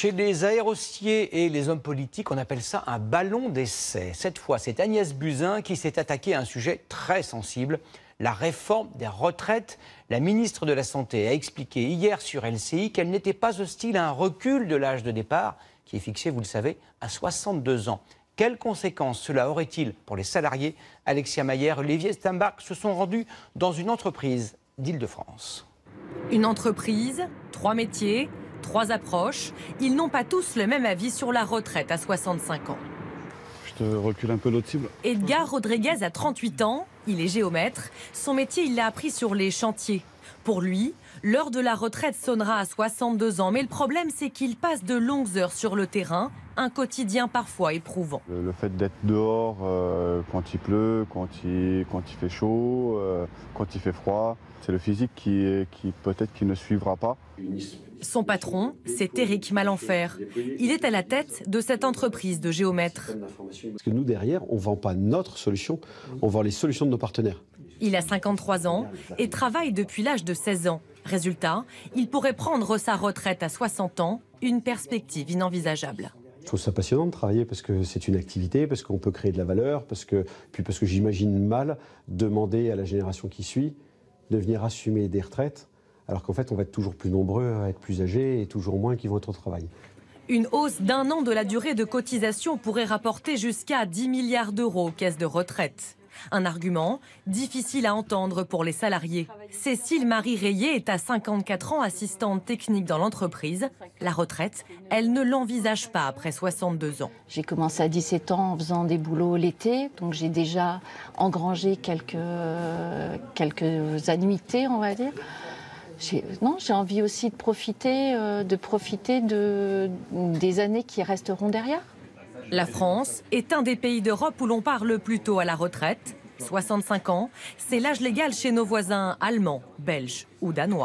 Chez les aérostiers et les hommes politiques, on appelle ça un ballon d'essai. Cette fois, c'est Agnès Buzyn qui s'est attaquée à un sujet très sensible, la réforme des retraites. La ministre de la Santé a expliqué hier sur LCI qu'elle n'était pas hostile à un recul de l'âge de départ, qui est fixé, vous le savez, à 62 ans. Quelles conséquences cela aurait-il pour les salariés? Alexia Mayer, Olivier Stambach se sont rendus dans une entreprise d'Île-de-France. Une entreprise, 3 métiers, 3 approches. Ils n'ont pas tous le même avis sur la retraite à 65 ans. Je te recule un peu l'autre cible. Edgar Rodriguez a 38 ans, il est géomètre. Son métier, il l'a appris sur les chantiers. Pour lui, l'heure de la retraite sonnera à 62 ans. Mais le problème, c'est qu'il passe de longues heures sur le terrain, un quotidien parfois éprouvant. Le fait d'être dehors quand il pleut, quand il fait chaud, quand il fait froid, c'est le physique qui peut-être qui ne suivra pas. Son patron, c'est Éric Malenfer. Il est à la tête de cette entreprise de géomètres. Parce que nous, derrière, on ne vend pas notre solution, on vend les solutions de nos partenaires. Il a 53 ans et travaille depuis l'âge de 16 ans. Résultat, il pourrait prendre sa retraite à 60 ans, une perspective inenvisageable. Je trouve ça passionnant de travailler parce que c'est une activité, parce qu'on peut créer de la valeur, parce que j'imagine mal demander à la génération qui suit de venir assumer des retraites, alors qu'en fait on va être toujours plus nombreux à être plus âgés et toujours moins qui vont être au travail. Une hausse d'1 an de la durée de cotisation pourrait rapporter jusqu'à 10 milliards d'euros aux caisses de retraite. Un argument difficile à entendre pour les salariés. Cécile Marie Rayet est à 54 ans, assistante technique dans l'entreprise. La retraite, elle ne l'envisage pas après 62 ans. J'ai commencé à 17 ans en faisant des boulots l'été, donc j'ai déjà engrangé quelques annuités, on va dire. J'ai envie aussi de profiter des années qui resteront derrière. La France est un des pays d'Europe où l'on parle plus tôt à la retraite. 65 ans, c'est l'âge légal chez nos voisins allemands, belges ou danois.